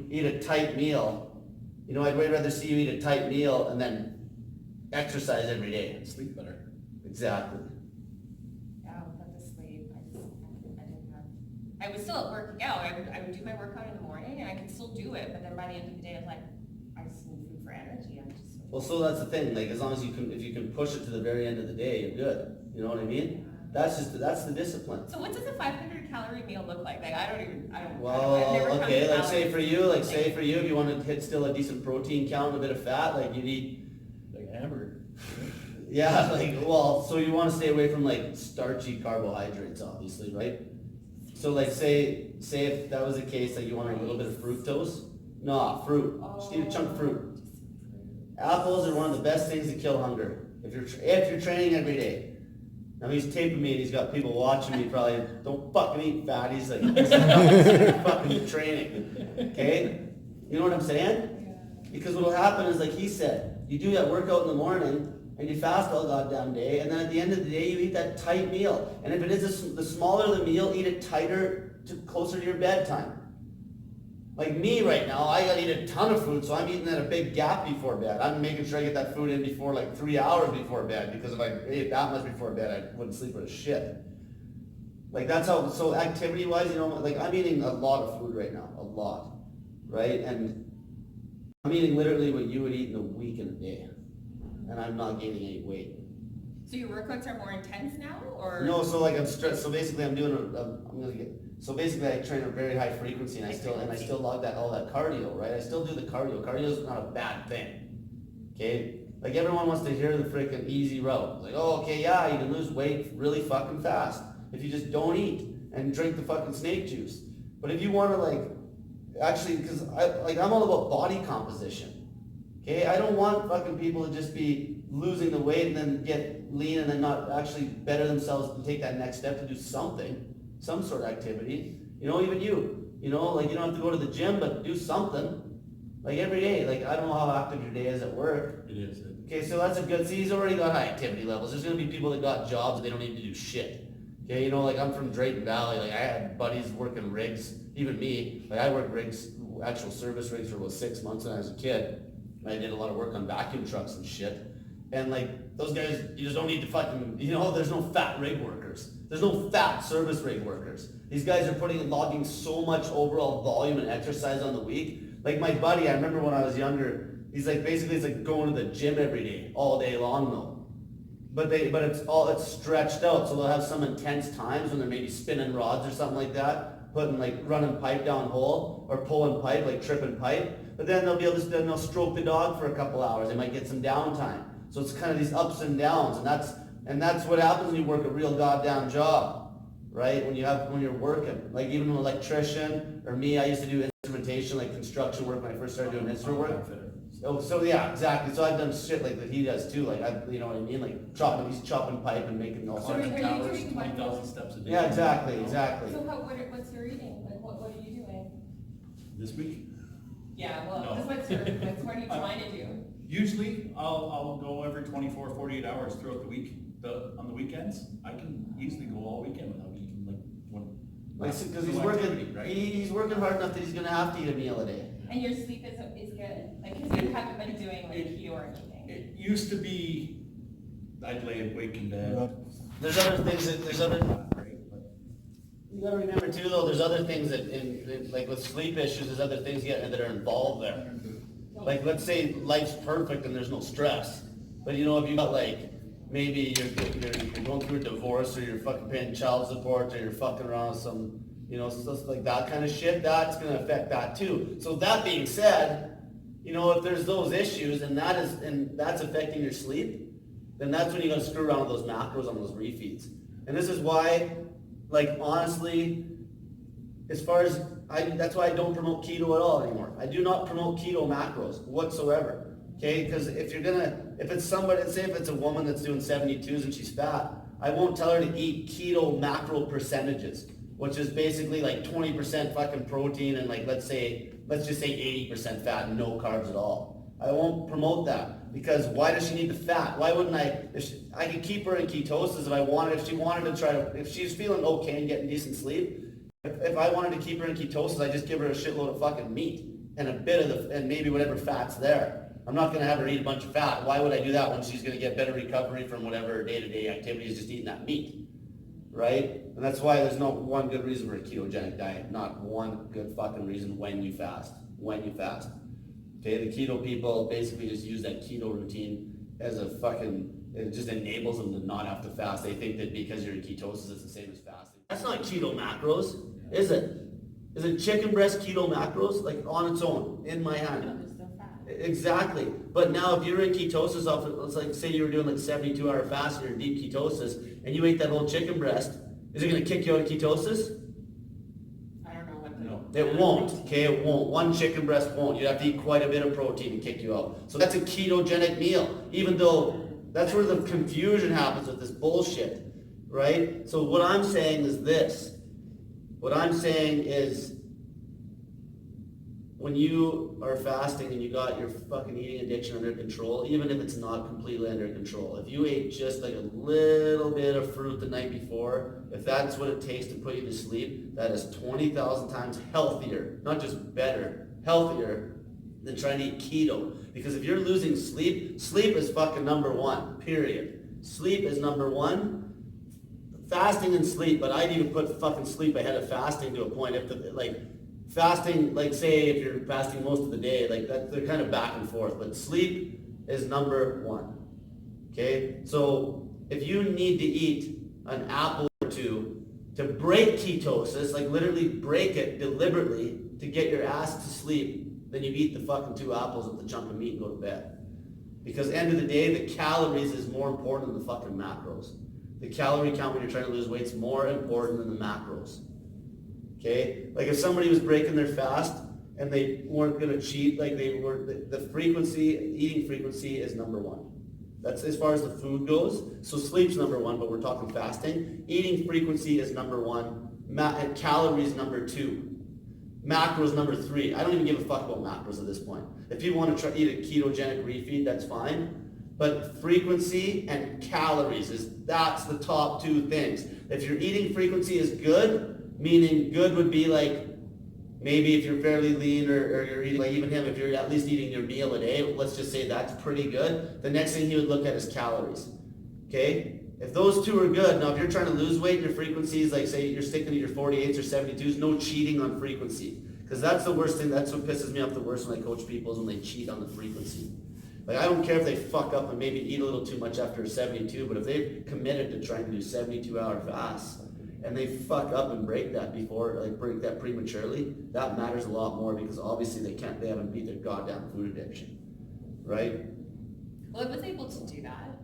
eat a tight meal. You know, I'd way rather see you eat a tight meal and then exercise every day. Sleep better. Exactly. Yeah, but the sleep, I didn't have, I was still working out, I would do my workout in the morning, and I could still do it, but then by the end of the day, I'm like, I just need food for energy, I'm just. Well, so that's the thing, like, as long as you can, if you can push it to the very end of the day, you're good. You know what I mean? That's the discipline. So what does a 500 calorie meal look like? Like, I don't, Well, I've never okay, counted like say for you, if you want to hit still a decent protein count, a bit of fat, like you'd eat. Like a hamburger. Yeah, like, well, so you want to stay away from like starchy carbohydrates, obviously, right? So like say if that was the case, like you want a little bit of fructose. No, fruit. Just eat a chunk of fruit. Apples are one of the best things to kill hunger. If you're training every day. Now he's taping me and he's got people watching me probably, don't fucking eat fat. He's like, fucking training. Okay? You know what I'm saying? Because what'll happen is like he said, you do that workout in the morning and you fast all goddamn day, and then at the end of the day you eat that tight meal. And if it is the smaller the meal, eat it tighter to closer to your bedtime. Like me right now, I gotta eat a ton of food, so I'm eating at a big gap before bed. I'm making sure I get that food in before like 3 hours before bed, because if I ate that much before bed, I wouldn't sleep for a shit. Like that's how, so activity wise, you know, like I'm eating a lot of food right now, a lot, right? And I'm eating literally what you would eat in a week and a day, and I'm not gaining any weight. So your workouts are more intense now, or? No, so like I'm stressed, so basically I'm doing so basically I train at a very high frequency and I still log all that cardio, right? I still do the cardio. Cardio is not a bad thing. Okay? Like everyone wants to hear the freaking easy route. Like, oh, okay, yeah, you can lose weight really fucking fast if you just don't eat and drink the fucking snake juice. But if you want to like, actually, because I'm all about body composition. Okay? I don't want fucking people to just be losing the weight and then get lean and then not actually better themselves and take that next step to do something. Some sort of activity, you know, even you know, like you don't have to go to the gym, but do something, like every day. Like I don't know how active your day is at work. It is. Okay, so that's a good, see, he's already got high activity levels. There's gonna be people that got jobs they don't need to do shit. Okay, you know, like I'm from Drayton Valley, like I had buddies working rigs, even me, like I worked rigs, actual service rigs for about 6 months when I was a kid. I did a lot of work on vacuum trucks and shit. And like those guys, you just don't need to fucking, you know, there's no fat rig workers. There's no fat service rig workers. These guys are logging so much overall volume and exercise on the week. Like my buddy, I remember when I was younger, he's like, basically it's like going to the gym every day, all day long though. But it's stretched out, so they'll have some intense times when they're maybe spinning rods or something like that, putting like running pipe down hole, or pulling pipe, like tripping pipe. But then they'll stroke the dog for a couple hours. They might get some downtime. So it's kind of these ups and downs, and that's what happens when you work a real goddamn job, right? When you're working, like even an electrician, or me, I used to do instrumentation, like construction work when I first started doing instrument work. So yeah, exactly. So I've done shit like that he does too. Like you know what I mean? Like he's chopping pipe and making all sorts of towers. 20,000 steps a day. Yeah, exactly. So what's your eating? Like what are you doing? This week? Yeah, well, No. what are you trying to do? Usually, I'll go every 24, 48 hours throughout the week. On the weekends, I can easily go all weekend without eating Because he's working, right? he's working hard enough that he's gonna have to eat a meal a day. And your sleep is good? Like, because you haven't been doing like keto or anything. It used to be, I'd lay awake in bed. There's other things you gotta remember too though, there's other things that like with sleep issues, there's other things that are involved there. Like let's say life's perfect and there's no stress. But you know, if you got like, maybe you're going through a divorce, or you're fucking paying child support, or you're fucking around with some, you know, stuff like that kind of shit, that's gonna affect that too. So that being said, you know, if there's those issues and that's affecting your sleep, then that's when you gotta screw around with those macros on those refeeds. And this is why, like honestly, as far as that's why I don't promote keto at all anymore. I do not promote keto macros whatsoever. Okay, because if it's somebody, say if it's a woman that's doing 72s and she's fat, I won't tell her to eat keto macro percentages, which is basically like 20% fucking protein and like let's just say 80% fat and no carbs at all. I won't promote that, because why does she need the fat? Why wouldn't I? I could keep her in ketosis if I wanted. If she wanted to if she's feeling okay and getting decent sleep, if I wanted to keep her in ketosis, I just give her a shitload of fucking meat. and a bit of and maybe whatever fat's there. I'm not gonna have her eat a bunch of fat. Why would I do that when she's gonna get better recovery from whatever day-to-day activities, just eating that meat, right? And that's why there's no one good reason for a ketogenic diet. Not one good fucking reason when you fast. Okay, the keto people basically just use that keto routine as a fucking, it just enables them to not have to fast. They think that because you're in ketosis, it's the same as fasting. That's not keto macros, is it? Is it chicken breast keto macros? Like on its own, in my hand. No, there's no fat. Exactly. But now if you're in ketosis, let's like say you were doing like 72-hour fast and you're in deep ketosis and you ate that whole chicken breast, is it gonna kick you out of ketosis? I don't know what No. It won't, okay, it won't. One chicken breast won't. You'd have to eat quite a bit of protein to kick you out. So that's a ketogenic meal, even though that's where the confusion happens with this bullshit, right? So what I'm saying is this. What I'm saying is when you are fasting and you got your fucking eating addiction under control, even if it's not completely under control, if you ate just like a little bit of fruit the night before, if that's what it takes to put you to sleep, that is 20,000 times healthier, not just better, healthier than trying to eat keto. Because if you're losing sleep, sleep is fucking number one, period. Sleep is number one. Fasting and sleep, but I'd even put fucking sleep ahead of fasting to a point. If the, like, fasting, like say if you're fasting most of the day, like that, they're kind of back and forth, but sleep is number one. Okay, so if you need to eat an apple or two to break ketosis, like literally break it deliberately to get your ass to sleep, then you eat the fucking 2 apples with the chunk of meat and go to bed. Because end of the day, the calories is more important than the fucking macros. The calorie count when you're trying to lose weight is more important than the macros. Okay? Like if somebody was breaking their fast and they weren't gonna cheat, like they were, the frequency, eating frequency is number one. That's as far as the food goes. So sleep's number one, but we're talking fasting. Eating frequency is number one. And calories number two. Macros number three. I don't even give a fuck about macros at this point. If you want to try eat a ketogenic refeed, that's fine. But frequency and calories that's the top 2 things. If your eating frequency is good, meaning good would be like maybe if you're fairly lean or you're eating, like even him, if you're at least eating your meal a day, let's just say that's pretty good. The next thing he would look at is calories. Okay? If those 2 are good, now if you're trying to lose weight and your frequency is like say you're sticking to your 48s or 72s, no cheating on frequency. Because that's the worst thing, that's what pisses me off the worst when I coach people is when they cheat on the frequency. Like I don't care if they fuck up and maybe eat a little too much after 72, but if they've committed to trying to do 72-hour fasts and they fuck up and break that before, like break that prematurely, that matters a lot more because obviously they haven't beat their goddamn food addiction, right? Well, I was able to do that.